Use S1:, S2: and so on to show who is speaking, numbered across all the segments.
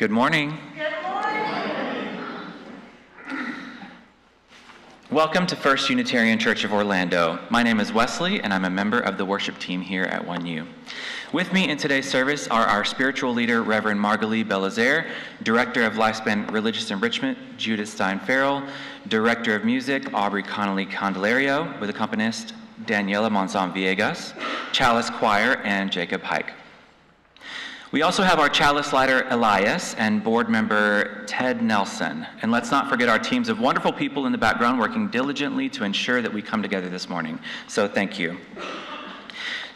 S1: Good morning.
S2: Good morning.
S1: Welcome to First Unitarian Church of Orlando. My name is Wesley, and I'm a member of the worship team here at 1U. With me in today's service are our spiritual leader, Reverend Margalie Belizaire, Director of Lifespan Religious Enrichment, Judith Stein-Farrall, Director of Music, Aubrey Connelly-Candelario, with accompanist Daniela Monzon-Villegas, Chalice Choir, and Jacob Hike. We also have our chalice lighter, Elias, and board member, Ted Nelson. And let's not forget our teams of wonderful people in the background working diligently to ensure that we come together this morning. So thank you.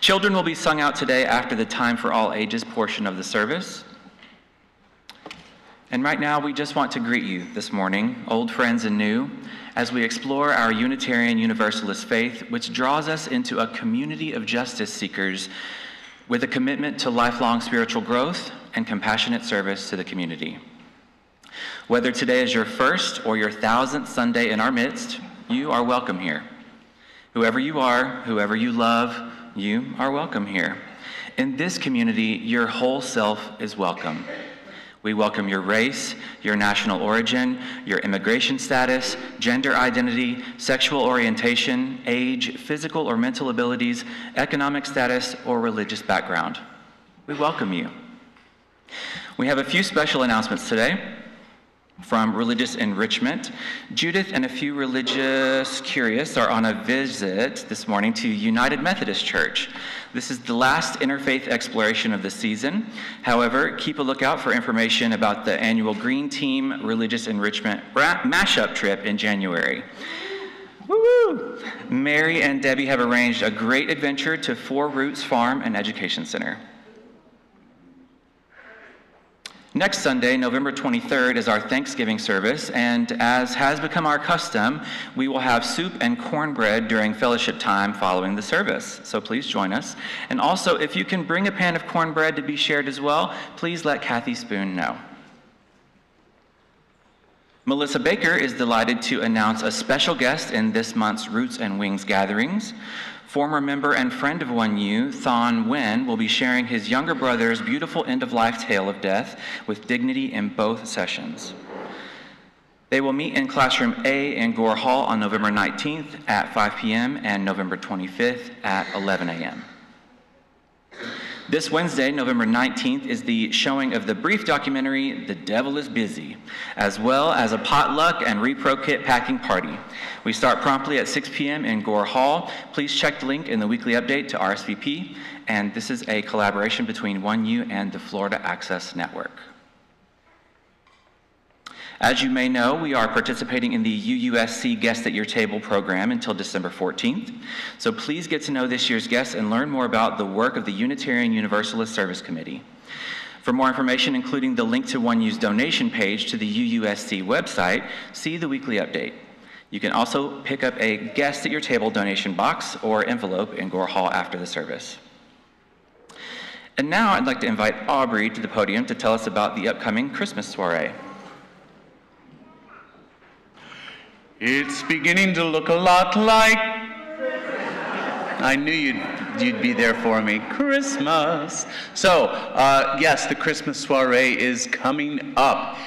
S1: Children will be sung out today after the Time for All Ages portion of the service. And right now, we just want to greet you this morning, old friends and new, as we explore our Unitarian Universalist faith, which draws us into a community of justice seekers with a commitment to lifelong spiritual growth and compassionate service to the community. Whether today is your first or your 1000th Sunday in our midst, you are welcome here. Whoever you are, whoever you love, you are welcome here. In this community, your whole self is welcome. We welcome your race, your national origin, your immigration status, gender identity, sexual orientation, age, physical or mental abilities, economic status, or religious background. We welcome you. We have a few special announcements today. From Religious Enrichment, Judith and a few religious curious are on a visit this morning to United Methodist Church. This is the last interfaith exploration of the season. However, keep a lookout for information about the annual Green Team Religious Enrichment mashup trip in January. Woo-woo! Mary and Debbie have arranged a great adventure to Four Roots Farm and Education Center. Next Sunday, November 23rd, is our Thanksgiving service, and as has become our custom, we will have soup and cornbread during fellowship time following the service. So please join us. And also, if you can bring a pan of cornbread to be shared as well, please let Kathy Spoon know. Melissa Baker is delighted to announce a special guest in this month's Roots and Wings gatherings. Former member and friend of 1U, Thon Nguyen, will be sharing his younger brother's beautiful end-of-life tale of death with dignity in both sessions. They will meet in Classroom A in Gore Hall on November 19th at 5 p.m. and November 25th at 11 a.m. This Wednesday, November 19th, is the showing of the brief documentary, The Devil is Busy, as well as a potluck and repro kit packing party. We start promptly at 6 p.m. in Gore Hall. Please check the link in the weekly update to RSVP, and this is a collaboration between 1U and the Florida Access Network. As you may know, we are participating in the UUSC Guest at Your Table program until December 14th. So please get to know this year's guests and learn more about the work of the Unitarian Universalist Service Committee. For more information, including the link to 1U's donation page to the UUSC website, see the weekly update. You can also pick up a Guest at Your Table donation box or envelope in Gore Hall after the service. And now I'd like to invite Aubrey to the podium to tell us about the upcoming Christmas soiree.
S3: It's beginning to look a lot like I knew you'd be there for me. Christmas. So, yes, the Christmas soiree is coming up.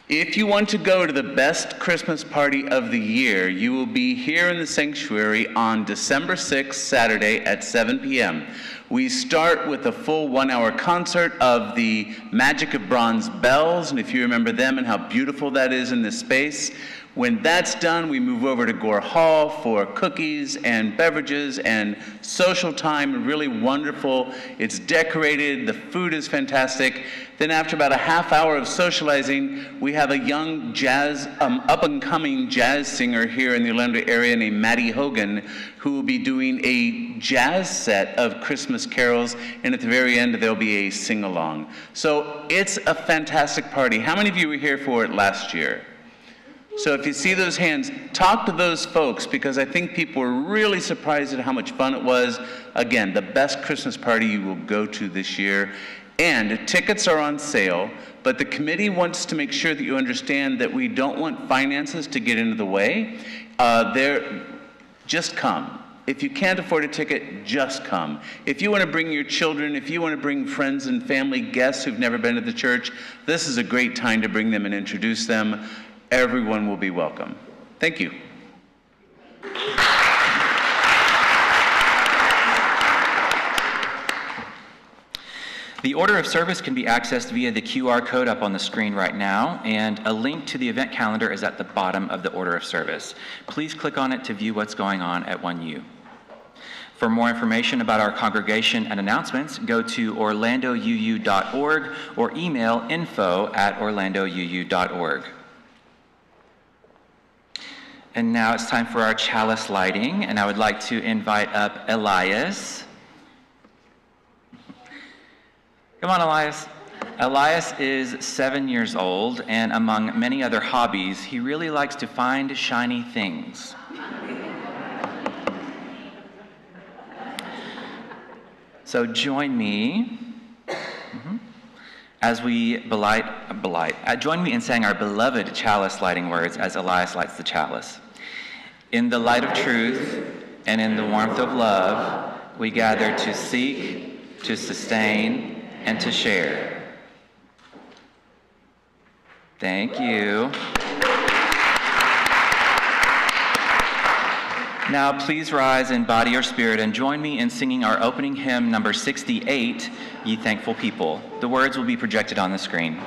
S3: If you want to go to the best Christmas party of the year, you will be here in the sanctuary on December 6th, Saturday at 7 p.m. We start with a full 1-hour concert of the Magic of Bronze Bells, and if you remember them and how beautiful that is in this space, when that's done, we move over to Gore Hall for cookies and beverages and social time, really wonderful. It's decorated, the food is fantastic. Then after about a half hour of socializing, we have a young jazz, up-and-coming jazz singer here in the Orlando area named Maddie Hogan, who will be doing a jazz set of Christmas carols, and at the very end, there'll be a sing-along. So it's a fantastic party. How many of you were here for it last year? So if you see those hands, talk to those folks, because I think people were really surprised at how much fun it was. Again, the best Christmas party you will go to this year. And tickets are on sale, but the committee wants to make sure that you understand that we don't want finances to get into the way. Just come. If you can't afford a ticket, just come. If you want to bring your children, if you want to bring friends and family, guests who've never been to the church, this is a great time to bring them and introduce them. Everyone will be welcome. Thank you.
S1: The order of service can be accessed via the QR code up on the screen right now, and a link to the event calendar is at the bottom of the order of service. Please click on it to view what's going on at 1U. For more information about our congregation and announcements, go to orlandouu.org or email info@orlandouu.org. And now it's time for our chalice lighting, and I would like to invite up Elias. Come on, Elias. Elias is 7 years old, and among many other hobbies, he really likes to find shiny things. So join me as we join me in saying our beloved chalice lighting words as Elias lights the chalice. In the light of truth and in the warmth of love, we gather to seek, to sustain, and to share. Thank you. Now please rise in body or spirit and join me in singing our opening hymn number 68, Ye Thankful People. The words will be projected on the screen.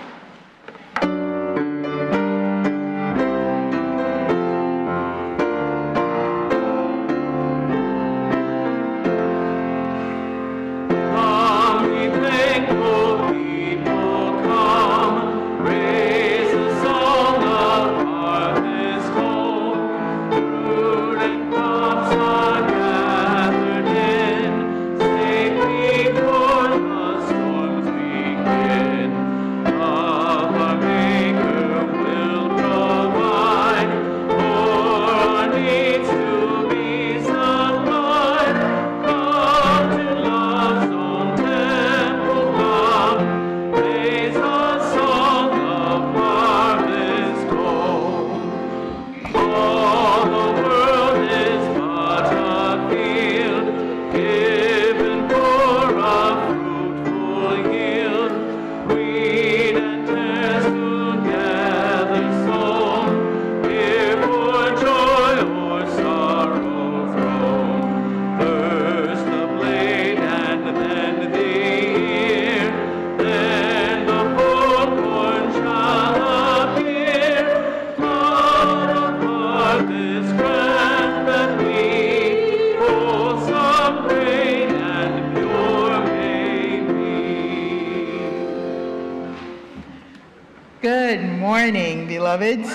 S4: Beloveds,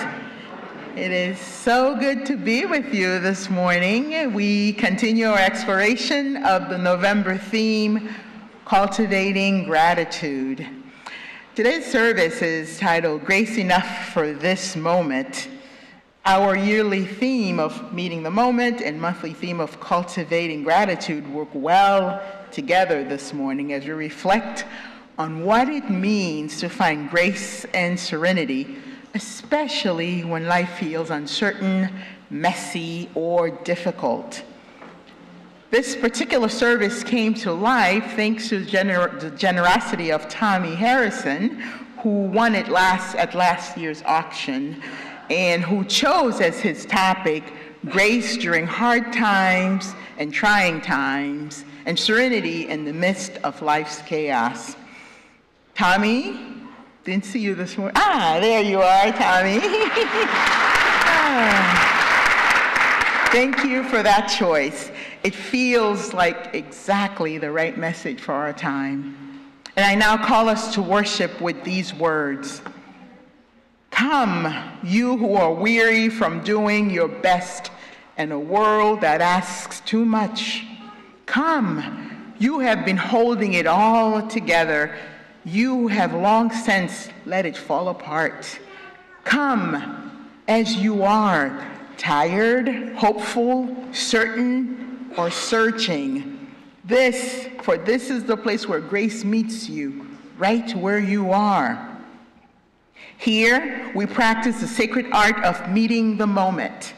S4: it is so good to be with you this morning. We continue our exploration of the November theme, Cultivating Gratitude. Today's service is titled Grace Enough for This Moment. Our yearly theme of Meeting the Moment and monthly theme of Cultivating Gratitude work well together this morning as we reflect on what it means to find grace and serenity, especially when life feels uncertain, messy, or difficult. This particular service came to life thanks to the generosity of Tommy Harrison, who won it at last year's auction, and who chose as his topic, grace during hard times and trying times, and serenity in the midst of life's chaos. Tommy, didn't see you this morning. There you are, Tommy. Thank you for that choice. It feels like exactly the right message for our time. And I now call us to worship with these words. Come, you who are weary from doing your best in a world that asks too much. Come, you have been holding it all together. You have long since let it fall apart. Come as you are, tired, hopeful, certain, or searching. This is the place where grace meets you, right where you are. Here, we practice the sacred art of meeting the moment,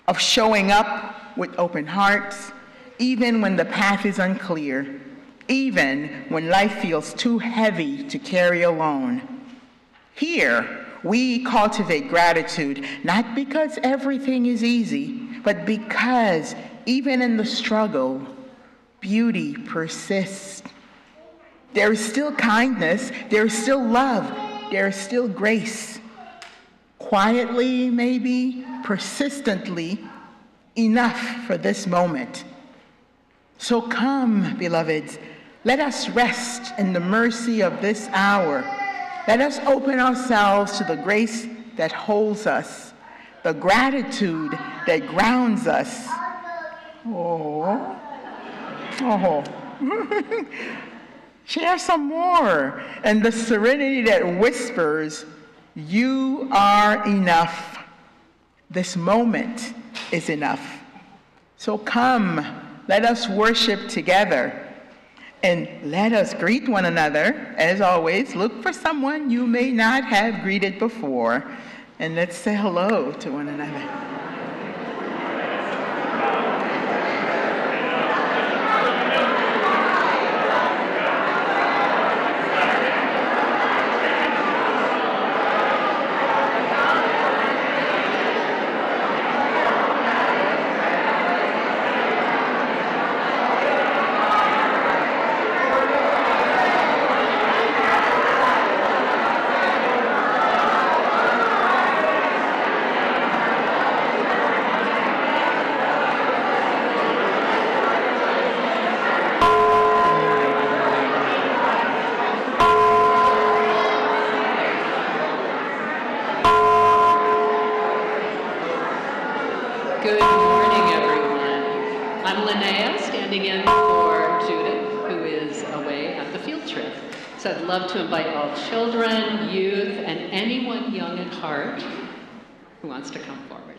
S4: of showing up with open hearts, even when the path is unclear, even when life feels too heavy to carry alone. Here, we cultivate gratitude, not because everything is easy, but because even in the struggle, beauty persists. There is still kindness, there is still love, there is still grace. Quietly, maybe, persistently, enough for this moment. So come, beloveds, let us rest in the mercy of this hour. Let us open ourselves to the grace that holds us, the gratitude that grounds us. Oh. Share some more. And the serenity that whispers, you are enough. This moment is enough. So come, let us worship together. And let us greet one another. As always, look for someone you may not have greeted before. And let's say hello to one another.
S2: Good morning, everyone. I'm Linnea, standing in for Judith, who is away at the field trip. So I'd love to invite all children, youth, and anyone young at heart who wants to come forward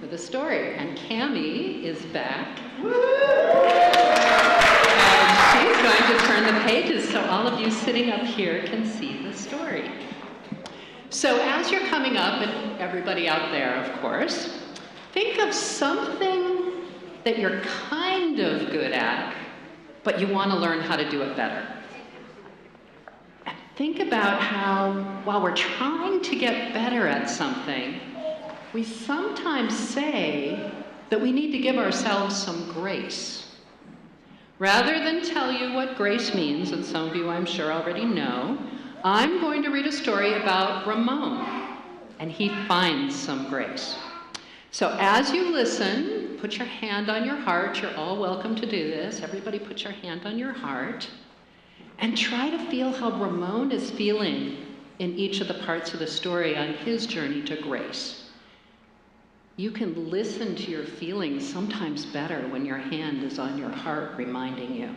S2: for the story. And Cammie is back. And she's going to turn the pages so all of you sitting up here can see the story. So as you're coming up, and everybody out there, of course, think of something that you're kind of good at, but you want to learn how to do it better. And think about how, while we're trying to get better at something, we sometimes say that we need to give ourselves some grace. Rather than tell you what grace means, and some of you I'm sure already know, I'm going to read a story about Ramon, and he finds some grace. So as you listen, put your hand on your heart. You're all welcome to do this. Everybody put your hand on your heart. And try to feel how Ramon is feeling in each of the parts of the story on his journey to grace. You can listen to your feelings sometimes better when your hand is on your heart reminding you.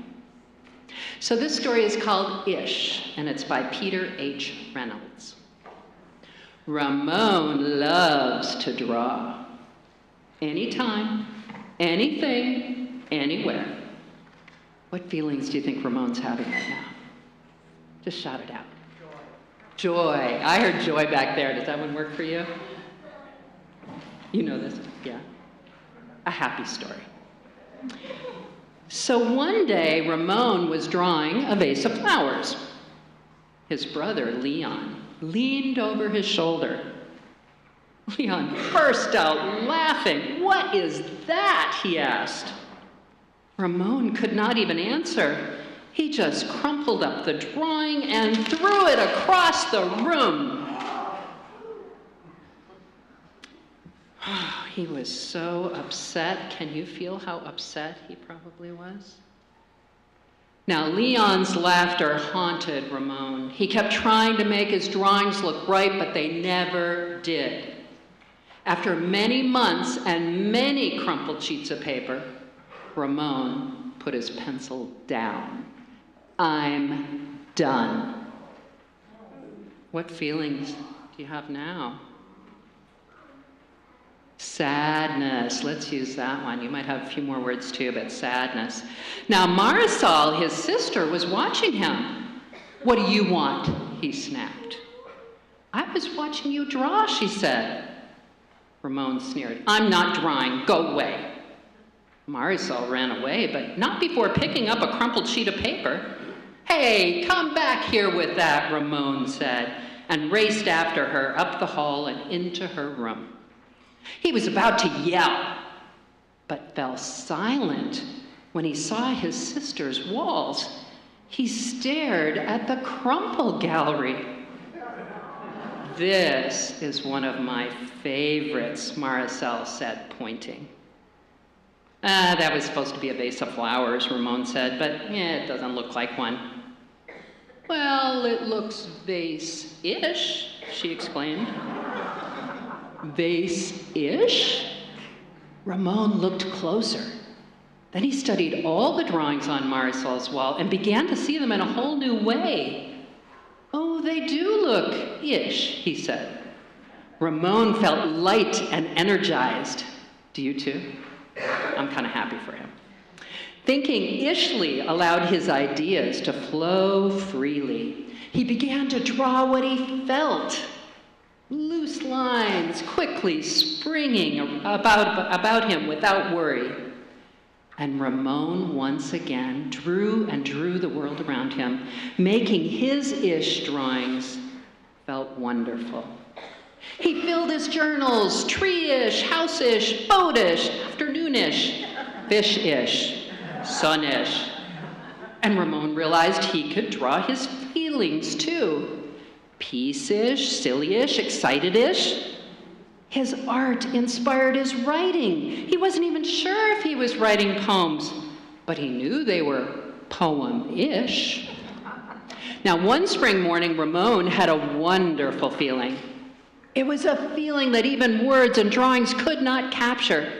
S2: So this story is called Ish, and it's by Peter H. Reynolds. Ramon loves to draw. Anytime, anything, anywhere. What feelings do you think Ramon's having right now? Just shout it out. Joy. Joy. I heard joy back there. Does that one work for you? You know this, yeah? A happy story. So one day, Ramon was drawing a vase of flowers. His brother, Leon, leaned over his shoulder. Leon burst out laughing. "What is that?" he asked. Ramon could not even answer. He just crumpled up the drawing and threw it across the room. He was so upset. Can you feel how upset he probably was? Now, Leon's laughter haunted Ramon. He kept trying to make his drawings look right, but they never did. After many months and many crumpled sheets of paper, Ramon put his pencil down. "I'm done." What feelings do you have now? Sadness. Let's use that one. You might have a few more words too, but sadness. Now, Marisol, his sister, was watching him. "What do you want?" he snapped. "I was watching you draw," she said. Ramon sneered. "I'm not drawing. Go away." Marisol ran away, but not before picking up a crumpled sheet of paper. "Hey, come back here with that," Ramon said, and raced after her up the hall and into her room. He was about to yell, but fell silent when he saw his sister's walls. He stared at the crumple gallery. "This is one of my favorites," Marisol said, pointing. That was supposed to be a vase of flowers," Ramon said, "but it doesn't look like one." "Well, it looks vase-ish," she exclaimed. "Vase-ish?" Ramon looked closer. Then he studied all the drawings on Marisol's wall and began to see them in a whole new way. "Oh, they do look ish," he said. Ramon felt light and energized. Do you too? I'm kind of happy for him. Thinking ishly allowed his ideas to flow freely. He began to draw what he felt. Loose lines quickly springing about him without worry. And Ramon once again drew and drew the world around him, making his ish drawings felt wonderful. He filled his journals, tree-ish, house-ish, boat-ish, afternoon-ish, fish-ish, sun-ish. And Ramon realized he could draw his feelings too. Peace-ish, silly-ish, excited-ish. His art inspired his writing. He wasn't even sure if he was writing poems, but he knew they were poem-ish. Now, one spring morning, Ramon had a wonderful feeling. It was a feeling that even words and drawings could not capture.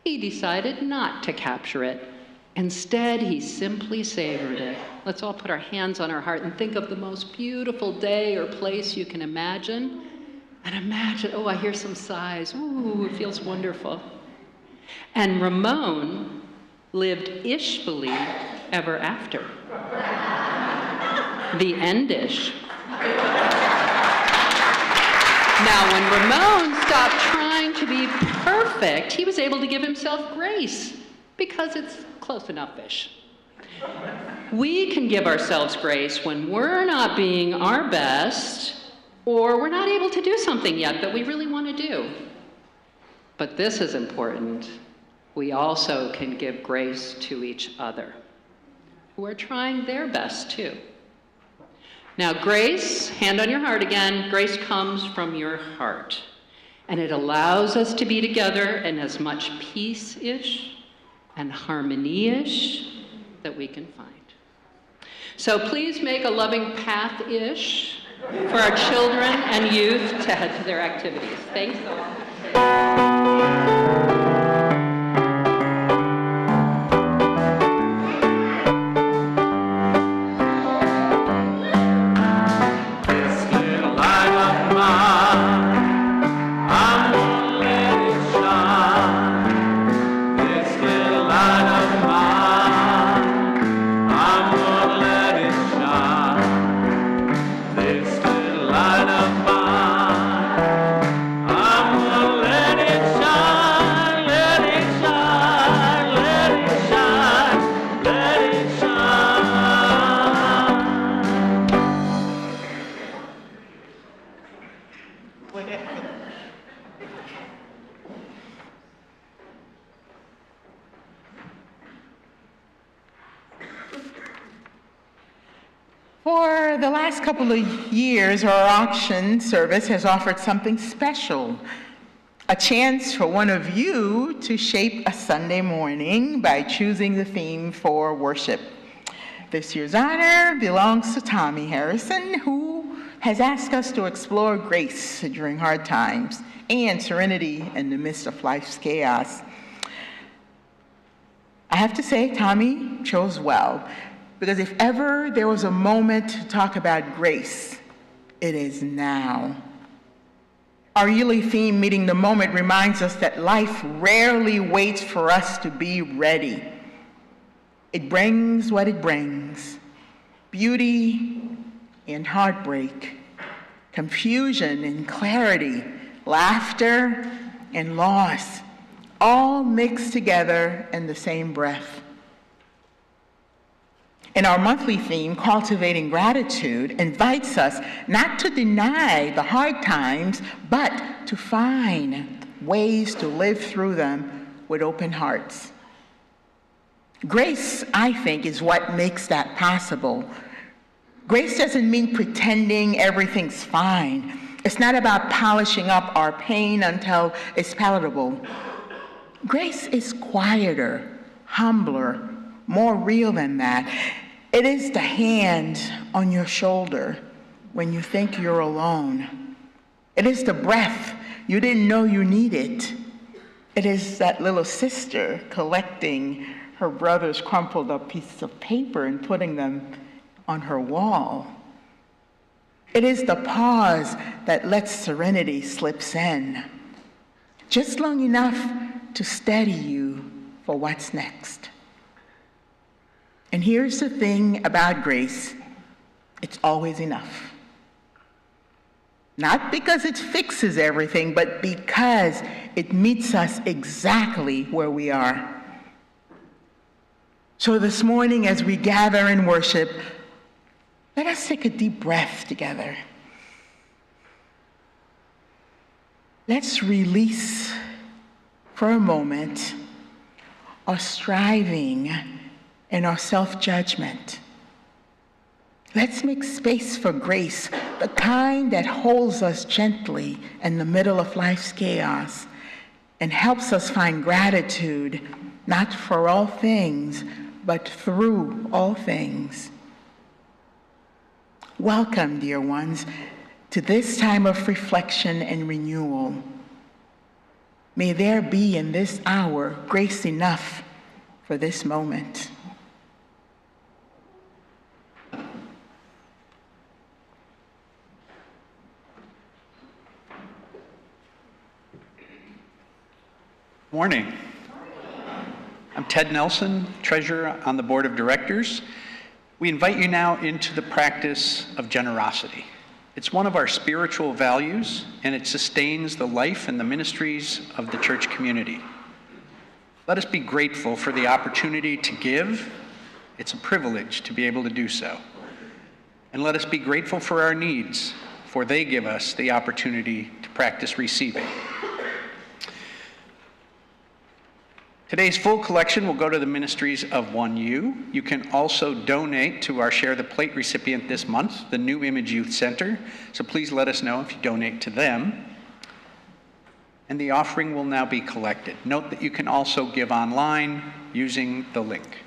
S2: He decided not to capture it. Instead, he simply savored it. Let's all put our hands on our heart and think of the most beautiful day or place you can imagine. And imagine, oh, I hear some sighs. Ooh, it feels wonderful. And Ramon lived ishfully ever after. The end-ish. Now, when Ramon stopped trying to be perfect, he was able to give himself grace because it's close enough-ish. We can give ourselves grace when we're not being our best or we're not able to do something yet that we really want to do. But this is important. We also can give grace to each other who are trying their best too. Now, grace, hand on your heart again, grace comes from your heart. And it allows us to be together in as much peace-ish and harmony-ish that we can find. So please make a loving path-ish for our children and youth to head to their activities. Thanks all.
S4: For the last couple of years, our auction service has offered something special, a chance for one of you to shape a Sunday morning by choosing the theme for worship. This year's honor belongs to Tommy Harrison, who has asked us to explore grace during hard times and serenity in the midst of life's chaos. I have to say, Tommy chose well. Because if ever there was a moment to talk about grace, it is now. Our yearly theme, Meeting the Moment, reminds us that life rarely waits for us to be ready. It brings what it brings: beauty and heartbreak, confusion and clarity, laughter and loss, all mixed together in the same breath. And our monthly theme, Cultivating Gratitude, invites us not to deny the hard times, but to find ways to live through them with open hearts. Grace, I think, is what makes that possible. Grace doesn't mean pretending everything's fine. It's not about polishing up our pain until it's palatable. Grace is quieter, humbler, more real than that. It is the hand on your shoulder when you think you're alone. It is the breath you didn't know you needed. It is that little sister collecting her brother's crumpled up pieces of paper and putting them on her wall. It is the pause that lets serenity slips in, just long enough to steady you for what's next. And here's the thing about grace, it's always enough. Not because it fixes everything, but because it meets us exactly where we are. So this morning, as we gather and worship, let us take a deep breath together. Let's release for a moment our striving and our self-judgment. Let's make space for grace, the kind that holds us gently in the middle of life's chaos and helps us find gratitude, not for all things, but through all things. Welcome, dear ones, to this time of reflection and renewal. May there be in this hour grace enough for this moment.
S5: Morning. I'm Ted Nelson, Treasurer on the Board of Directors. We invite you now into the practice of generosity. It's one of our spiritual values, and it sustains the life and the ministries of the church community. Let us be grateful for the opportunity to give. It's a privilege to be able to do so. And let us be grateful for our needs, for they give us the opportunity to practice receiving. Today's full collection will go to the ministries of 1U. You can also donate to our Share the Plate recipient this month, the New Image Youth Center. So please let us know if you donate to them. And the offering will now be collected. Note that you can also give online using the link.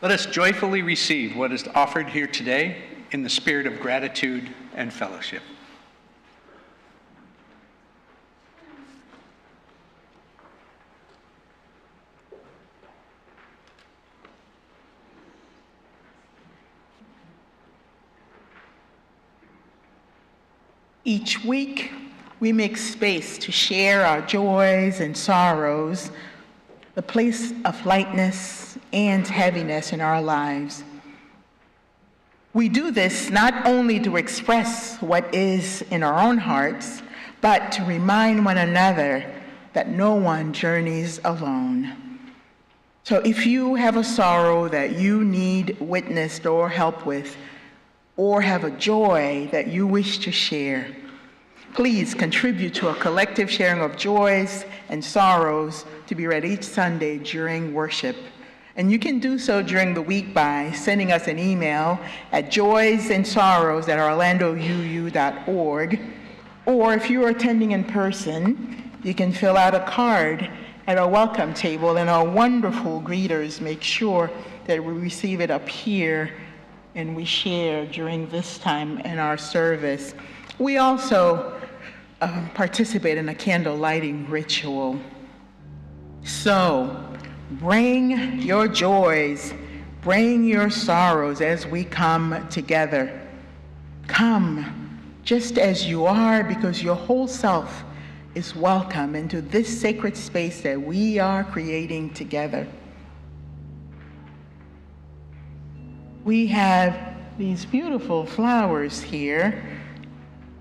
S5: Let us joyfully receive what is offered here today in the spirit of gratitude and fellowship.
S4: Each week, we make space to share our joys and sorrows, the place of lightness and heaviness in our lives. We do this not only to express what is in our own hearts, but to remind one another that no one journeys alone. So if you have a sorrow that you need witnessed or help with, or have a joy that you wish to share, please contribute to a collective sharing of joys and sorrows to be read each Sunday during worship. And you can do so during the week by sending us an email at joysandsorrows@orlandouu.org. Or if you are attending in person, you can fill out a card at our welcome table, and our wonderful greeters make sure that we receive it up here and we share during this time in our service. We also participate in a candle lighting ritual. So bring your joys, bring your sorrows as we come together. Come just as you are, because your whole self is welcome into this sacred space that we are creating together. We have these beautiful flowers here,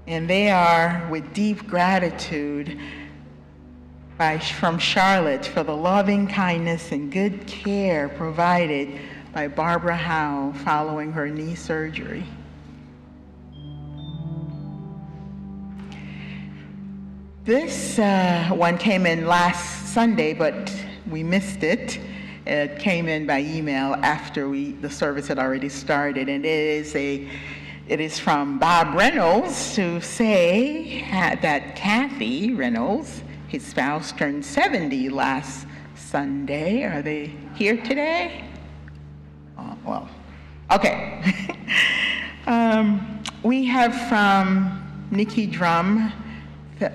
S4: and they are with deep gratitude from Charlotte for the loving kindness and good care provided by Barbara Howe following her knee surgery. This one came in last Sunday, but we missed it. It came in by email after the service had already started, and it is from Bob Reynolds to say that Kathy Reynolds, his spouse, turned 70 last Sunday. Are they here today? Oh, well, okay. We have from Nikki Drum,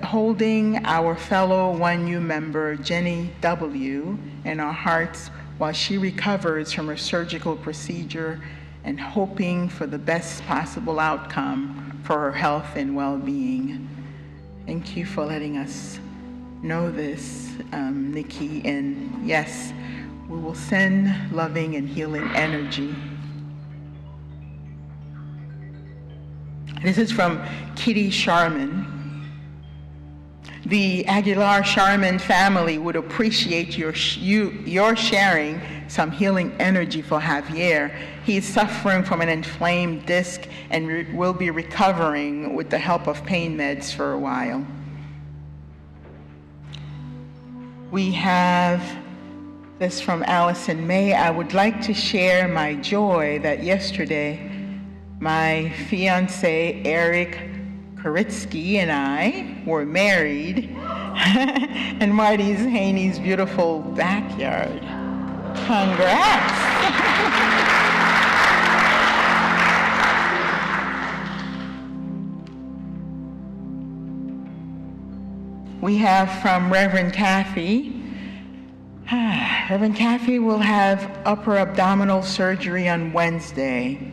S4: holding our fellow 1U member, Jenny W., in our hearts while she recovers from her surgical procedure and hoping for the best possible outcome for her health and well-being. Thank you for letting us know this, Nikki, and yes, we will send loving and healing energy. This is from Kitty Sharman. The Aguilar-Sharman family would appreciate your sharing some healing energy for Javier. He is suffering from an inflamed disc and will be recovering with the help of pain meds for a while. We have this from Allison May. I would like to share my joy that yesterday my fiance Eric Koritsky and I were married in Marty's Haney's beautiful backyard. Congrats! We have from Reverend Kathy. Reverend Kathy will have upper abdominal surgery on Wednesday.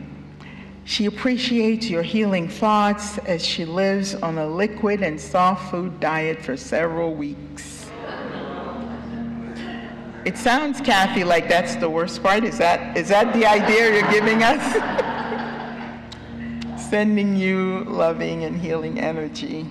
S4: She appreciates your healing thoughts as she lives on a liquid and soft food diet for several weeks. It sounds, Kathy, like that's the worst part. Is that the idea you're giving us? Sending you loving and healing energy.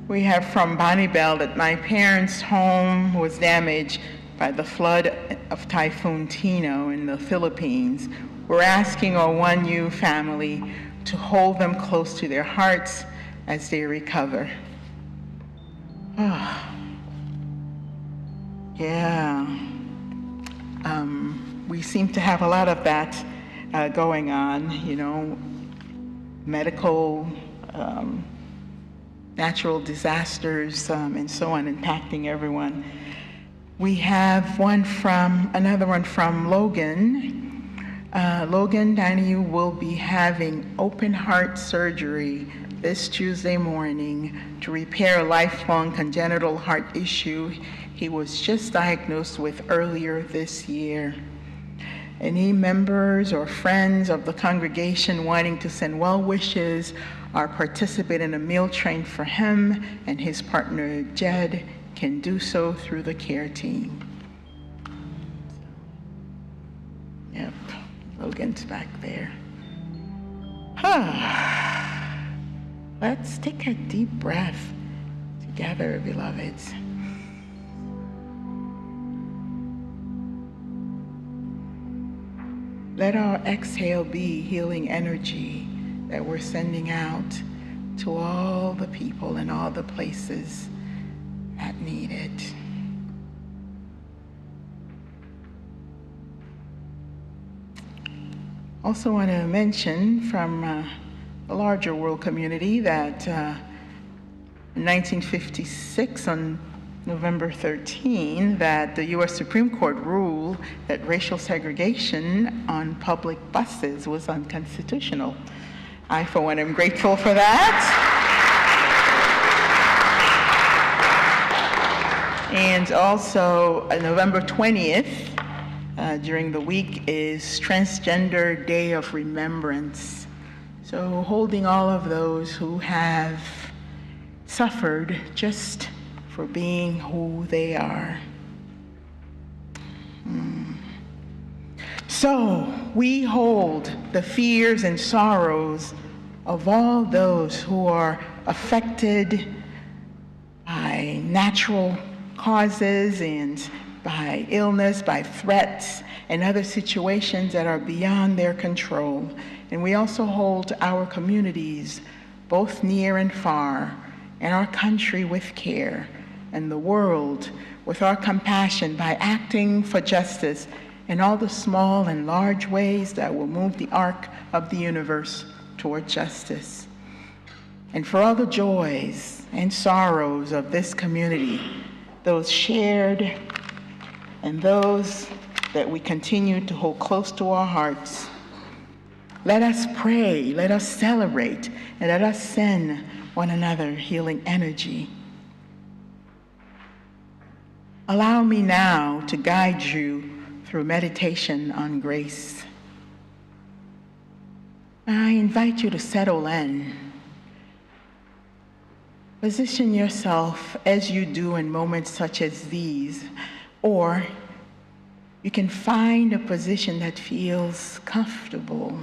S4: We have from Bonnie Bell that my parents' home was damaged by the flood of Typhoon Tino in the Philippines. We're asking our 1U family to hold them close to their hearts as they recover. Oh. Yeah. We seem to have a lot of that going on, medical, natural disasters, and so on, impacting everyone. We have another one from Logan. Logan Daniel will be having open heart surgery this Tuesday morning to repair a lifelong congenital heart issue he was just diagnosed with earlier this year. Any members or friends of the congregation wanting to send well wishes or participate in a meal train for him and his partner Jed can do so through the care team. Yep, Logan's back there. Let's take a deep breath together, beloveds. Let our exhale be healing energy that we're sending out to all the people and all the places that need it. Also want to mention from the larger world community that in 1956 on November 13, that the U.S. Supreme Court ruled that racial segregation on public buses was unconstitutional. I, for one, am grateful for that. And also, November 20th, during the week, is Transgender Day of Remembrance. So holding all of those who have suffered just for being who they are. So we hold the fears and sorrows of all those who are affected by natural causes and by illness, by threats, and other situations that are beyond their control. And we also hold our communities, both near and far, and our country with care, and the world with our compassion by acting for justice in all the small and large ways that will move the arc of the universe toward justice. And for all the joys and sorrows of this community, those shared and those that we continue to hold close to our hearts, let us pray, let us celebrate, and let us send one another healing energy. Allow me now to guide you through meditation on grace. I invite you to settle in. Position yourself as you do in moments such as these, or you can find a position that feels comfortable,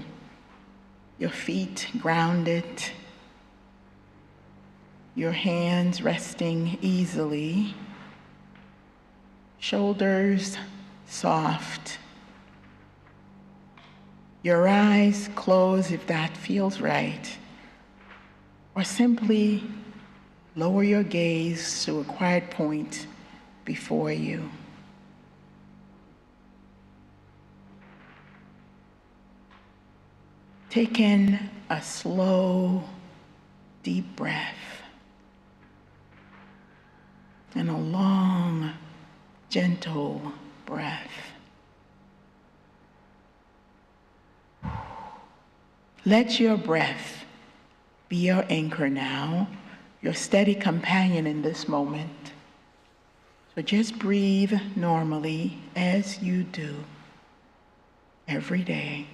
S4: your feet grounded, your hands resting easily, shoulders soft, your eyes closed if that feels right, or simply lower your gaze to a quiet point before you. Take in a slow, deep breath and a long, gentle breath. Let your breath be your anchor now, your steady companion in this moment. So just breathe normally as you do every day.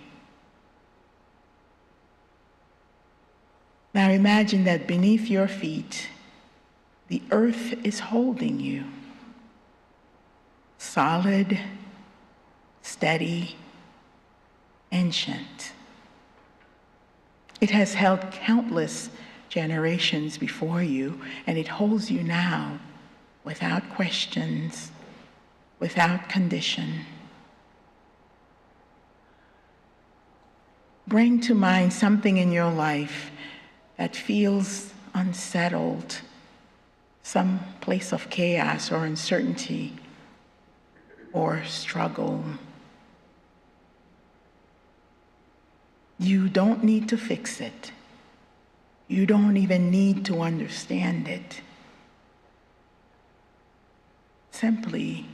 S4: Now imagine that beneath your feet, the earth is holding you. Solid, steady, ancient. It has held countless generations before you, and it holds you now without questions, without condition. Bring to mind something in your life that feels unsettled, some place of chaos or uncertainty or struggle. You don't need to fix it. You don't even need to understand it. Simply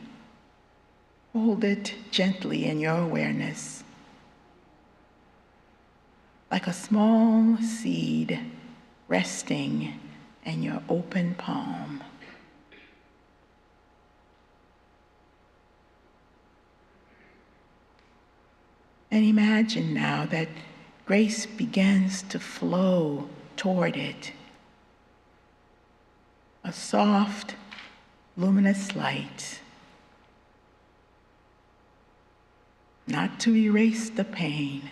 S4: Hold it gently in your awareness, like a small seed resting in your open palm. And imagine now that grace begins to flow toward it. A soft, luminous light, not to erase the pain,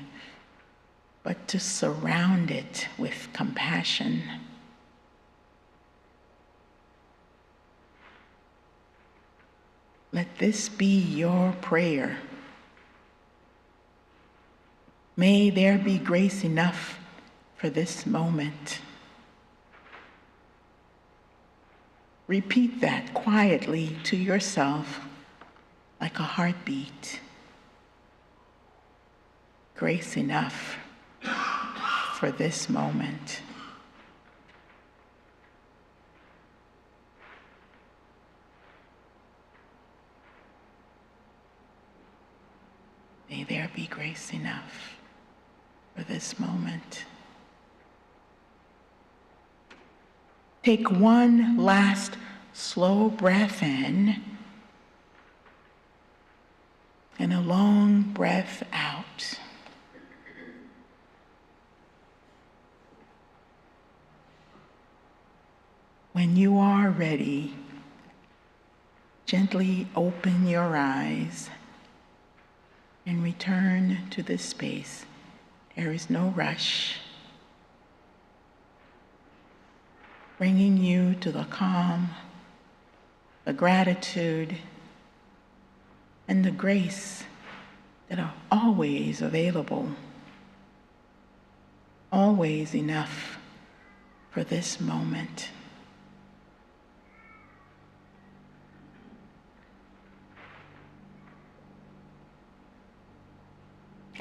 S4: but to surround it with compassion. Let this be your prayer. May there be grace enough for this moment. Repeat that quietly to yourself like a heartbeat. Grace enough for this moment. May there be grace enough for this moment. Take one last slow breath in and a long breath out. When you are ready, gently open your eyes and return to this space. There is no rush. Bringing you to the calm, the gratitude, and the grace that are always available, always enough for this moment.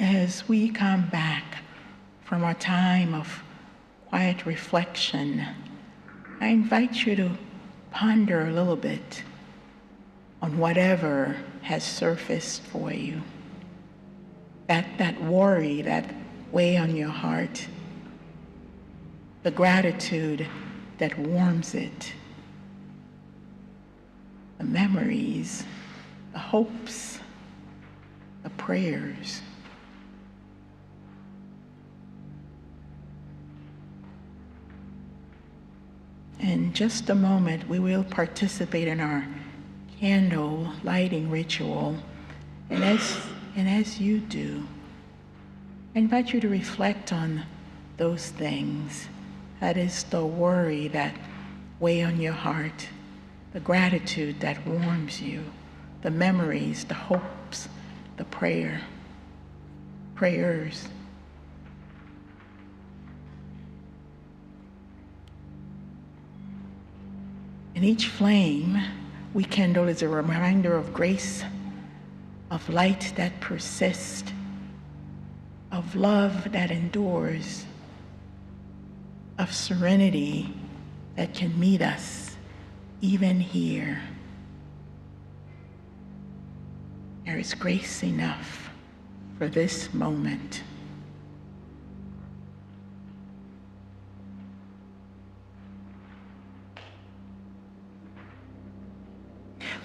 S4: As we come back from our time of quiet reflection, I invite you to ponder a little bit on whatever has surfaced for you. That worry, that weigh on your heart, the gratitude that warms it, the memories, the hopes, the prayers. In just a moment, we will participate in our candle lighting ritual. And as you do, I invite you to reflect on those things. That is the worry that weigh on your heart, the gratitude that warms you, the memories, the hopes, the prayers. And each flame we kindle is a reminder of grace, of light that persists, of love that endures, of serenity that can meet us even here. There is grace enough for this moment.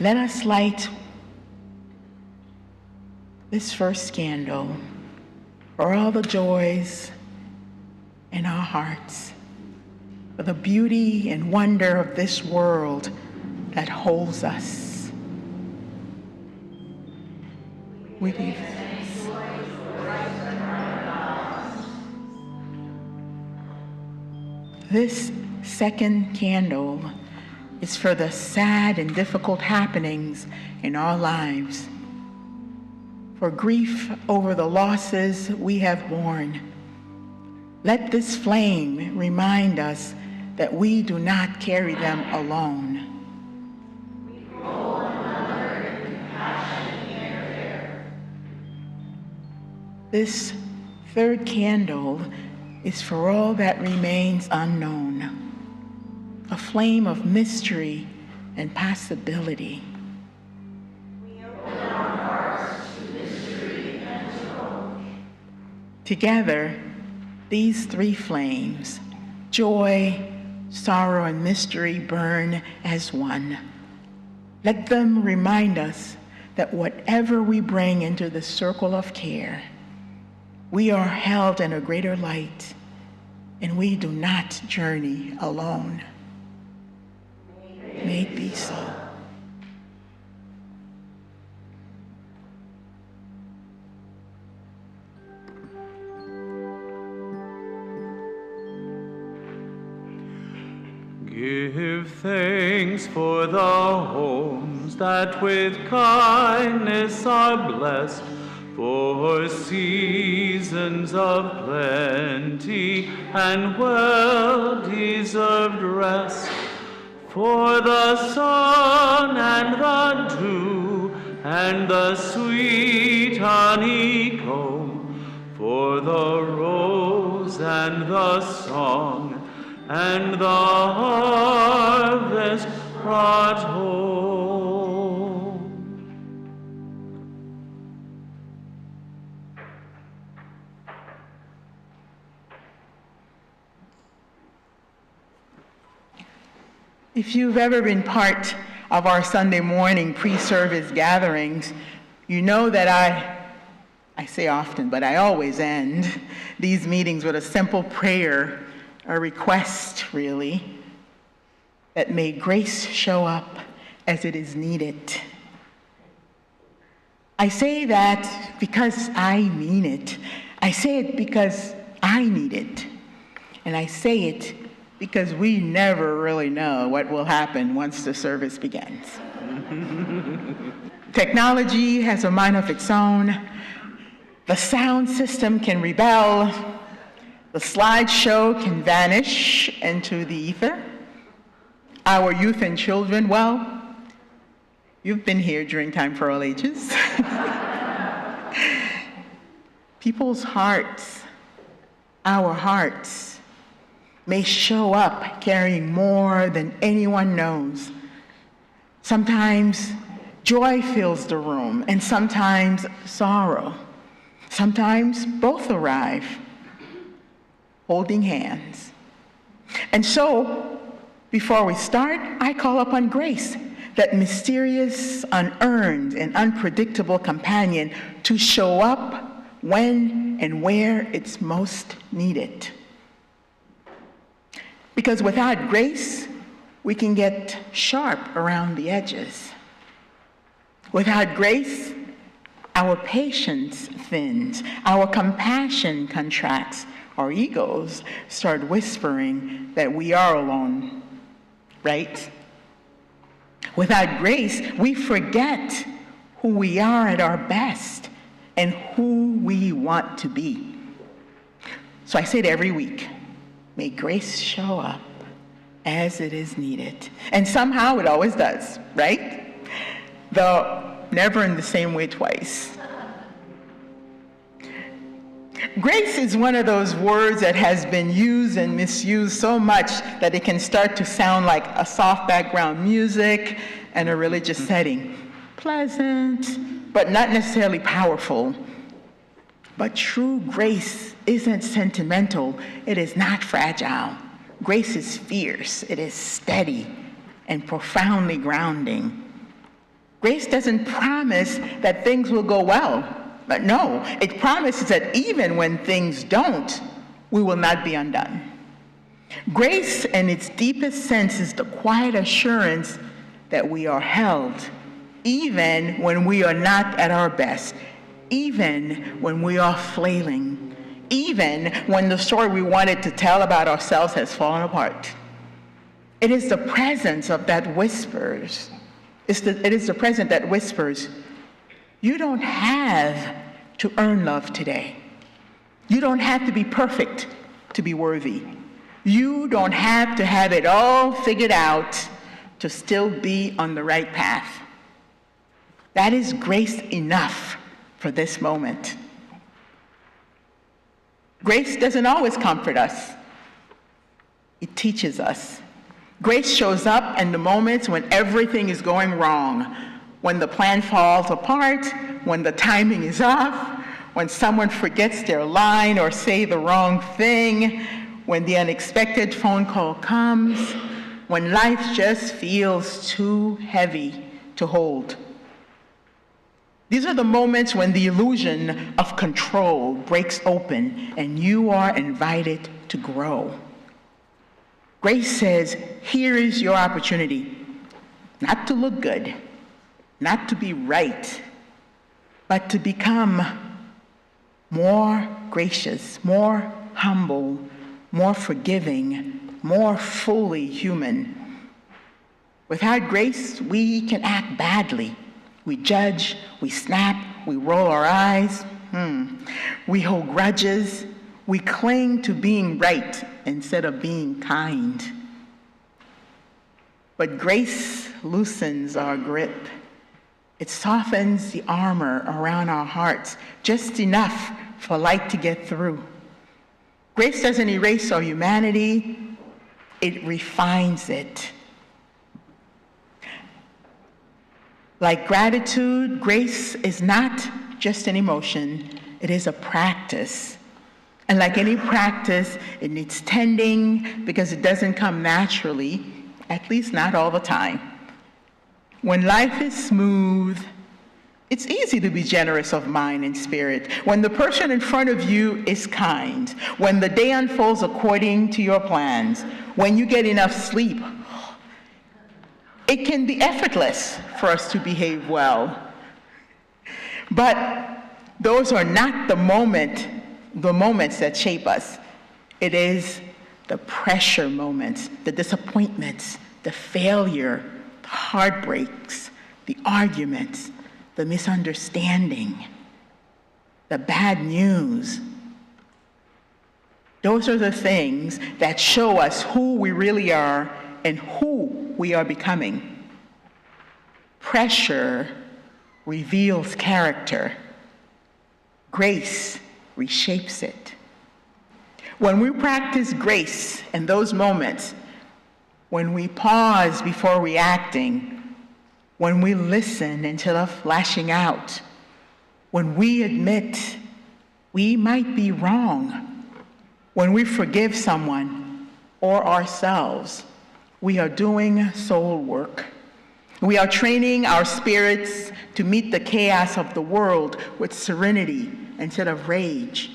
S4: Let us light this first candle for all the joys in our hearts, for the beauty and wonder of this world that holds us. We give thanks. This second candle is for the sad and difficult happenings in our lives, for grief over the losses we have borne. Let this flame remind us that we do not carry them alone. We hold one another in compassion and care. This third candle is for all that remains unknown, a flame of mystery and possibility. We open our Together, these three flames, joy, sorrow, and mystery, burn as one. Let them remind us that whatever we bring into the circle of care, we are held in a greater light, and we do not journey alone. May it be so.
S3: Give thanks for the homes that with kindness are blessed, for seasons of plenty and well-deserved rest, for the sun and the dew and the sweet honeycomb, for the rose and the song and the harvest brought home.
S4: If you've ever been part of our Sunday morning pre-service gatherings, you know that I say often, but I always end these meetings with a simple prayer, a request, really, that may grace show up as it is needed. I say that because I mean it. I say it because I need it. And I say it because we never really know what will happen once the service begins. Technology has a mind of its own. The sound system can rebel. The slideshow can vanish into the ether. Our youth and children, well, you've been here during time for all ages. People's hearts, our hearts, may show up carrying more than anyone knows. Sometimes joy fills the room, and sometimes sorrow. Sometimes both arrive, holding hands. And so, before we start, I call upon grace, that mysterious, unearned, and unpredictable companion, to show up when and where it's most needed. Because without grace, we can get sharp around the edges. Without grace, our patience thins, our compassion contracts, our egos start whispering that we are alone, right? Without grace, we forget who we are at our best and who we want to be. So I say it every week, may grace show up as it is needed. And somehow it always does, right? Though never in the same way twice. Grace is one of those words that has been used and misused so much that it can start to sound like a soft background music and a religious setting. Pleasant, but not necessarily powerful. But true grace isn't sentimental. It is not fragile. Grace is fierce. It is steady and profoundly grounding. Grace doesn't promise that things will go well. But no, it promises that even when things don't, we will not be undone. Grace, in its deepest sense, is the quiet assurance that we are held, even when we are not at our best, even when we are flailing, even when the story we wanted to tell about ourselves has fallen apart. It is the presence of that whispers. It is the presence that whispers, you don't have to earn love today. You don't have to be perfect to be worthy. You don't have to have it all figured out to still be on the right path. That is grace enough for this moment. Grace doesn't always comfort us. It teaches us. Grace shows up in the moments when everything is going wrong, when the plan falls apart, when the timing is off, when someone forgets their line or say the wrong thing, when the unexpected phone call comes, when life just feels too heavy to hold. These are the moments when the illusion of control breaks open and you are invited to grow. Grace says, here is your opportunity, not to look good, not to be right, but to become more gracious, more humble, more forgiving, more fully human. Without grace, we can act badly. We judge, we snap, we roll our eyes, we hold grudges, we cling to being right instead of being kind. But grace loosens our grip. It softens the armor around our hearts, just enough for light to get through. Grace doesn't erase our humanity, it refines it. Like gratitude, grace is not just an emotion, it is a practice. And like any practice, it needs tending because it doesn't come naturally, at least not all the time. When life is smooth, it's easy to be generous of mind and spirit. When the person in front of you is kind, when the day unfolds according to your plans, when you get enough sleep, it can be effortless for us to behave well. But those are not the moments that shape us. It is the pressure moments, the disappointments, the failure, the heartbreaks, the arguments, the misunderstanding, the bad news. Those are the things that show us who we really are and who we are becoming. Pressure reveals character. Grace reshapes it. When we practice grace in those moments, when we pause before reacting, when we listen instead of lashing out, when we admit we might be wrong, when we forgive someone or ourselves, we are doing soul work. We are training our spirits to meet the chaos of the world with serenity instead of rage.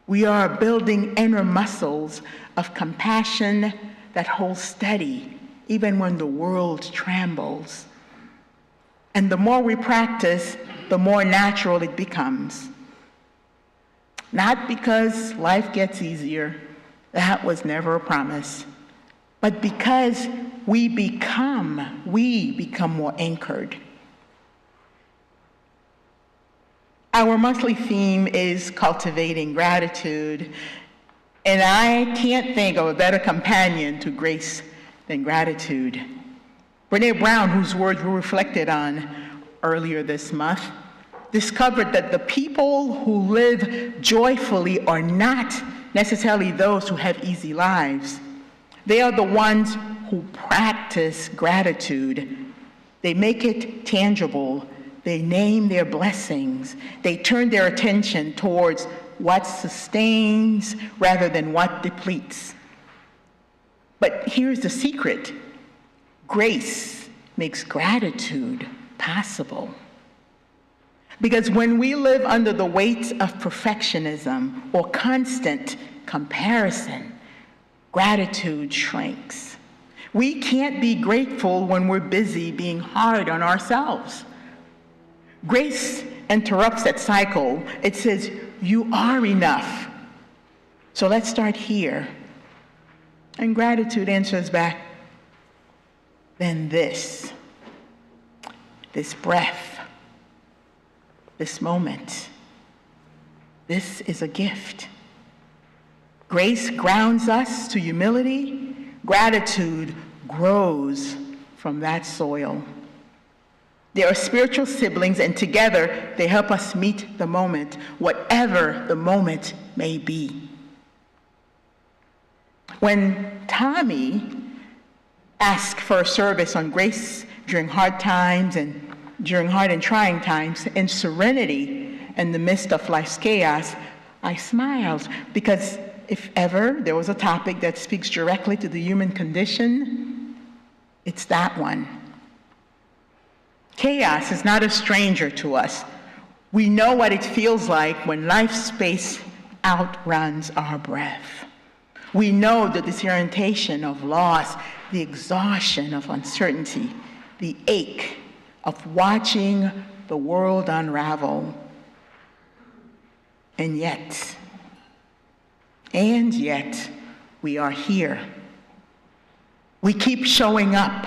S4: We are building inner muscles of compassion that hold steady even when the world trembles. And the more we practice, the more natural it becomes. Not because life gets easier, that was never a promise, but because we become more anchored. Our monthly theme is cultivating gratitude, and I can't think of a better companion to grace than gratitude. Brene Brown, whose words we reflected on earlier this month, discovered that the people who live joyfully are not necessarily those who have easy lives. They are the ones who practice gratitude. They make it tangible. They name their blessings. They turn their attention towards what sustains rather than what depletes. But here's the secret. Grace makes gratitude possible. Because when we live under the weight of perfectionism or constant comparison, gratitude shrinks. We can't be grateful when we're busy being hard on ourselves. Grace interrupts that cycle. It says, you are enough. So let's start here. And gratitude answers back, then this breath, this moment, this is a gift. Grace grounds us to humility. Gratitude grows from that soil. They are spiritual siblings, and together they help us meet the moment, whatever the moment may be. When Tommy asked for a service on grace during hard times and during hard and trying times, in serenity, in the midst of life's chaos, I smiled, because if ever there was a topic that speaks directly to the human condition, it's that one. Chaos is not a stranger to us. We know what it feels like when life space outruns our breath. We know the disorientation of loss, the exhaustion of uncertainty, the ache of watching the world unravel. And yet, we are here. We keep showing up.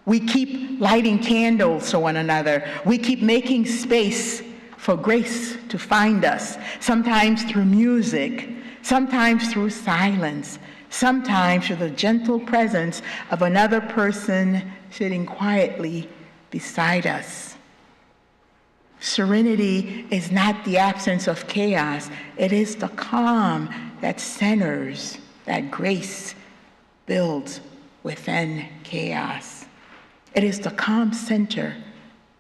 S4: We keep lighting candles for one another. We keep making space for grace to find us, sometimes through music, sometimes through silence, sometimes through the gentle presence of another person sitting quietly beside us. Serenity is not the absence of chaos. It is the calm that centers, that grace builds within chaos. It is the calm center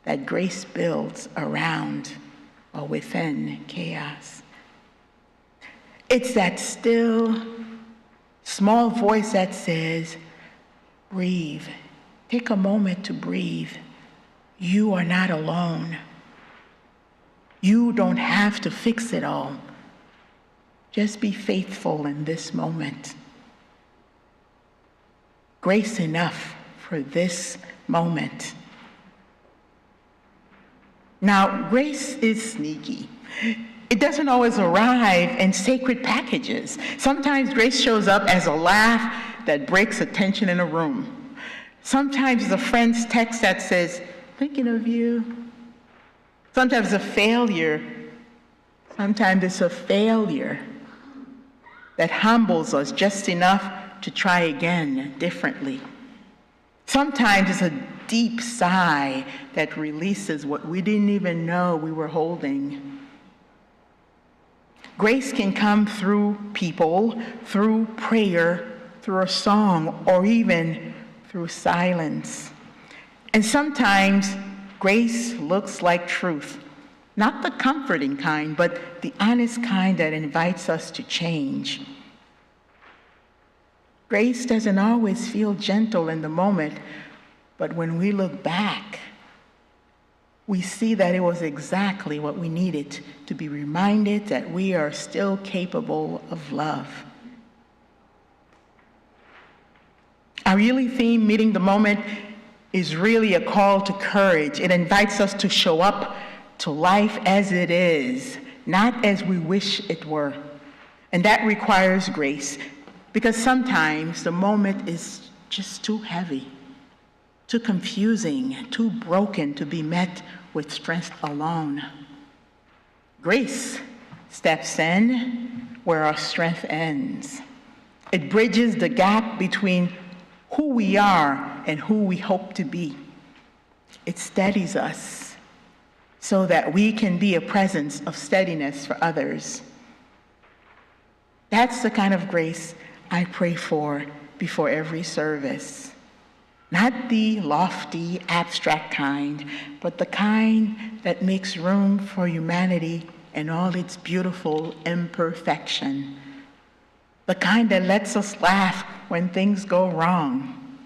S4: that grace builds around or within chaos. It's that still, small voice that says, breathe. Take a moment to breathe. You are not alone. You don't have to fix it all. Just be faithful in this moment. Grace enough for this moment. Now, grace is sneaky. It doesn't always arrive in sacred packages. Sometimes grace shows up as a laugh that breaks a tension in a room. Sometimes it's a friend's text that says, thinking of you. Sometimes it's a failure. Sometimes it's a failure that humbles us just enough to try again differently. Sometimes it's a deep sigh that releases what we didn't even know we were holding. Grace can come through people, through prayer, through a song, or even through silence. And sometimes grace looks like truth, not the comforting kind, but the honest kind that invites us to change. Grace doesn't always feel gentle in the moment, but when we look back, we see that it was exactly what we needed to be reminded that we are still capable of love. Our yearly theme, Meeting the Moment, is really a call to courage. It invites us to show up to life as it is, not as we wish it were. And that requires grace, because sometimes the moment is just too heavy, too confusing, too broken to be met with strength alone. Grace steps in where our strength ends. It bridges the gap between who we are and who we hope to be. It steadies us so that we can be a presence of steadiness for others. That's the kind of grace I pray for before every service. Not the lofty, abstract kind, but the kind that makes room for humanity and all its beautiful imperfection. The kind that lets us laugh when things go wrong.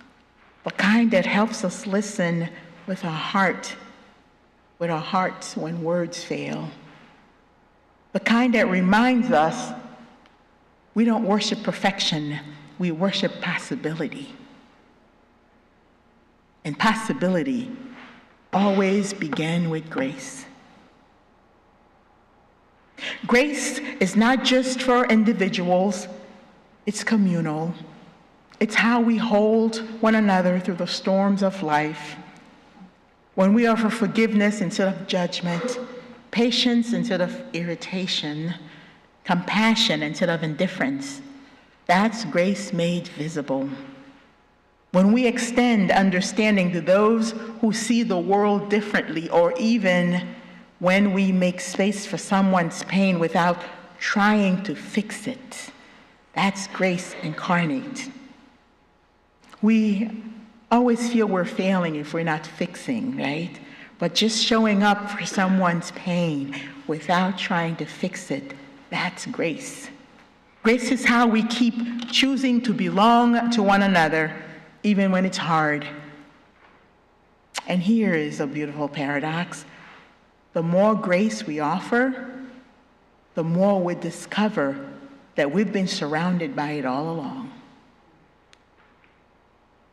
S4: The kind that helps us listen with our hearts when words fail. The kind that reminds us we don't worship perfection, we worship possibility. And possibility always began with grace. Grace is not just for individuals, it's communal. It's how we hold one another through the storms of life. When we offer forgiveness instead of judgment, patience instead of irritation, compassion instead of indifference, that's grace made visible. When we extend understanding to those who see the world differently, or even when we make space for someone's pain without trying to fix it, that's grace incarnate. We always feel we're failing if we're not fixing, right? But just showing up for someone's pain, without trying to fix it. That's grace. Grace is how we keep choosing to belong to one another, even when it's hard. And here is a beautiful paradox. The more grace we offer, the more we discover that we've been surrounded by it all along.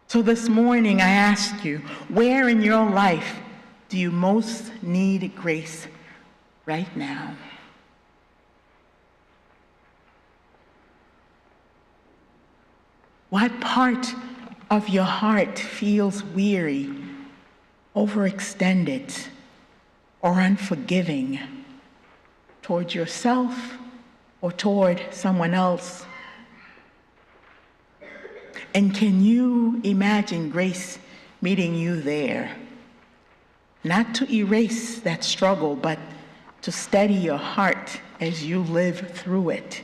S4: So this morning I ask you, where in your life do you most need grace right now? What part of your heart feels weary, overextended, or unforgiving toward yourself or toward someone else? And can you imagine grace meeting you there? Not to erase that struggle, but to steady your heart as you live through it.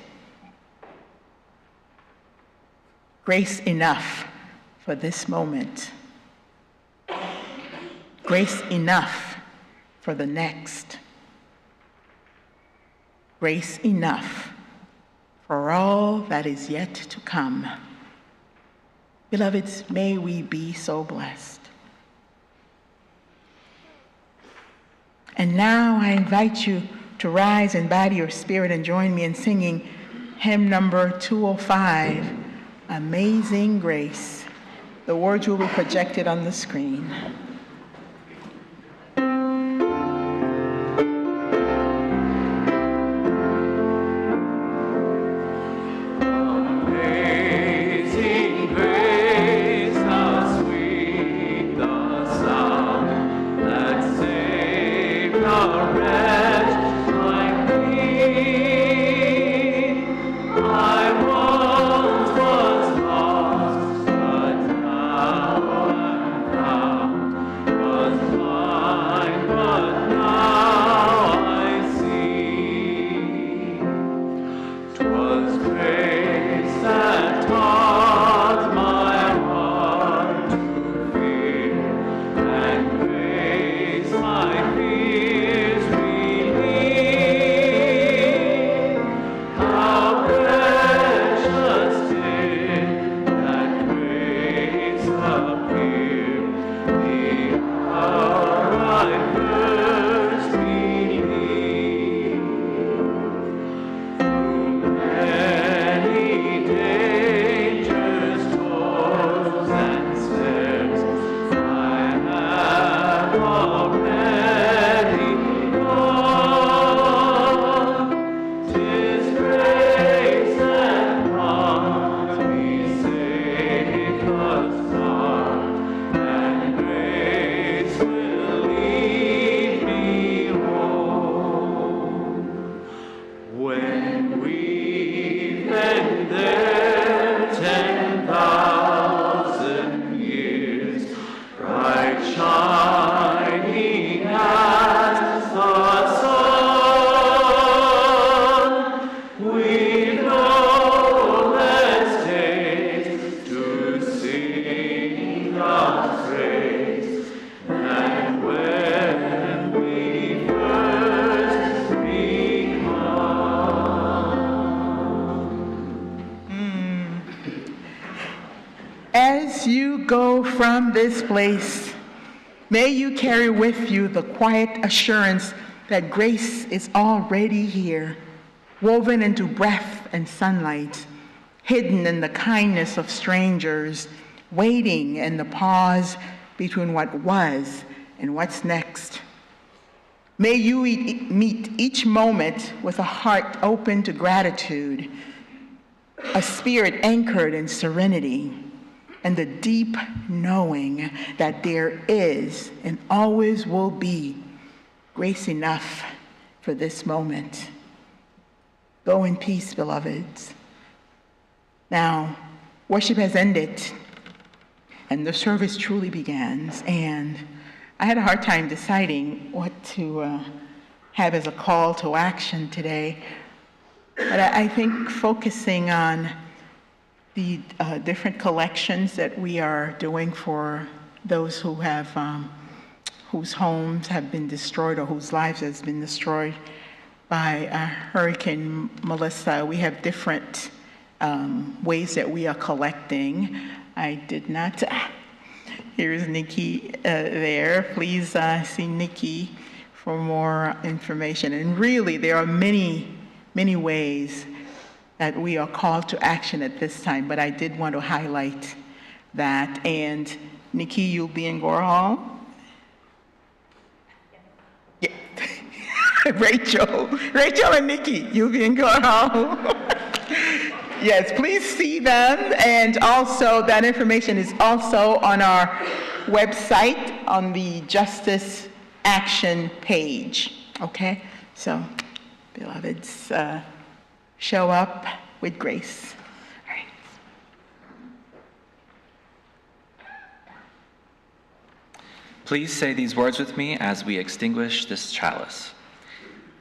S4: Grace enough for this moment. Grace enough for the next. Grace enough for all that is yet to come. Beloveds, may we be so blessed. And now I invite you to rise in body or spirit and join me in singing hymn number 205, Amazing Grace. The words will be projected on the screen. As you go from this place, may you carry with you the quiet assurance that grace is already here, woven into breath and sunlight, hidden in the kindness of strangers, waiting in the pause between what was and what's next. May you meet each moment with a heart open to gratitude, a spirit anchored in serenity, and the deep knowing that there is and always will be grace enough for this moment. Go in peace, beloveds. Now, worship has ended, and the service truly begins, and I had a hard time deciding what to have as a call to action today, but I think focusing on the different collections that we are doing for those who have, whose homes have been destroyed or whose lives has been destroyed by Hurricane Melissa. We have different ways that we are collecting. I did not, here's Nikki there. Please see Nikki for more information. And really, there are many, many ways that we are called to action at this time, but I did want to highlight that. And Nikki, you'll be in Gore Hall? Yeah. Rachel and Nikki, you'll be in Gore Hall. Yes, please see them. And also, that information is also on our website on the Justice Action page. Okay? So, beloveds, show up with grace. All right.
S1: Please say these words with me as we extinguish this chalice.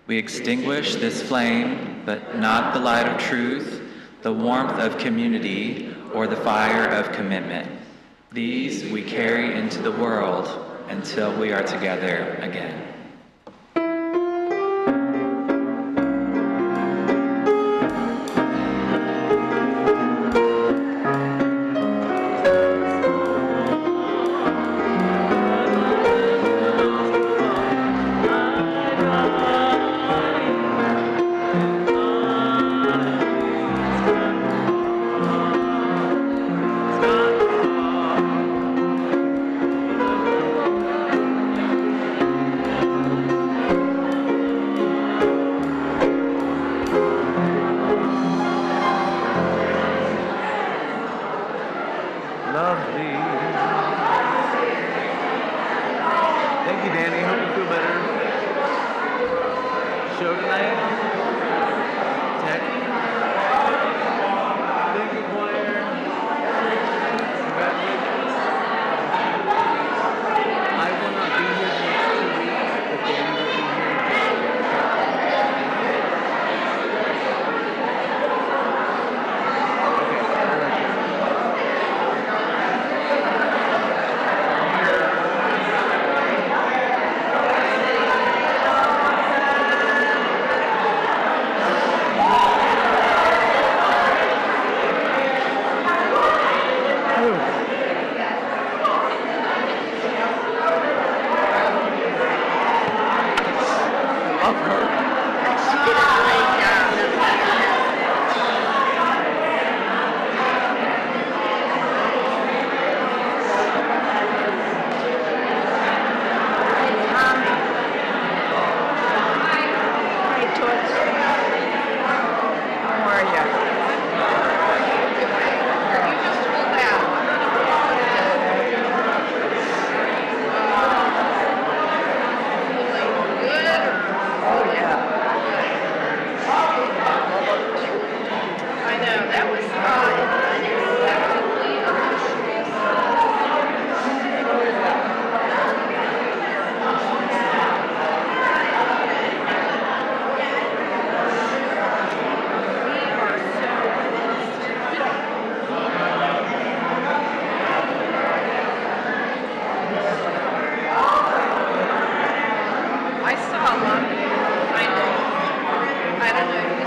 S1: We extinguish this flame, but not the light of truth, the warmth of community, or the fire of commitment. These we carry into the world until we are together again.
S6: I don't know.